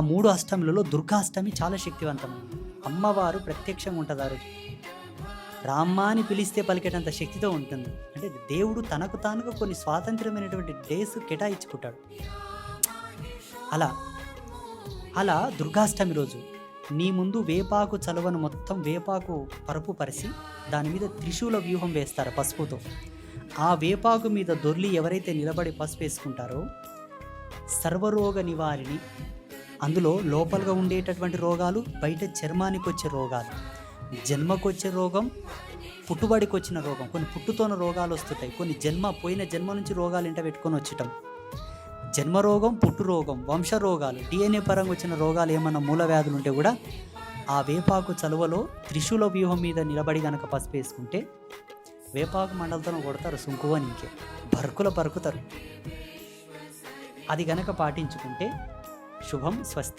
ఆ 3 అష్టమిలలో దుర్గాష్టమి చాలా శక్తివంతమైనది. అమ్మవారు ప్రత్యక్షంగా ఉంటుంది ఆ రోజు. రామ్మ అని పిలిస్తే పలికేటంత శక్తితో ఉంటుంది. అంటే దేవుడు తనకు తానుగా కొన్ని స్వాతంత్ర్యమైనటువంటి డేస్ కేటాయించుకుంటాడు. అలా అలా దుర్గాష్టమి రోజు నీ ముందు వేపాకు చలువను మొత్తం వేపాకు పరుపు పరిసి దాని మీద త్రిశూల వ్యూహం వేస్తారు పసుపుతో. ఆ వేపాకు మీద దొర్లి ఎవరైతే నిలబడి పసుపు వేసుకుంటారో సర్వరోగ నివారిణి, అందులో లోపలగా ఉండేటటువంటి రోగాలు, బయట చర్మానికి వచ్చే రోగాలు, జన్మకొచ్చే రోగం, పుట్టుబడికి వచ్చిన రోగం, కొన్ని పుట్టుతోన రోగాలు వస్తుంటాయి, కొన్ని పోయిన జన్మ నుంచి రోగాలు ఇంట పెట్టుకొని వచ్చటం, జన్మరోగం, పుట్టు రోగం, వంశ రోగాలు, DNA పరంగా వచ్చిన రోగాలు, ఏమన్నా మూల వ్యాధులు ఉంటే కూడా ఆ వేపాకు చలువలో త్రిశూల వ్యూహం మీద నిలబడి గనక పసుపు వేసుకుంటే వేపాకు మండలతో కొడతారు సుంకువని, ఇంకే పరుకుతారు. అది గనక పాటించుకుంటే శుభం, స్వస్తి.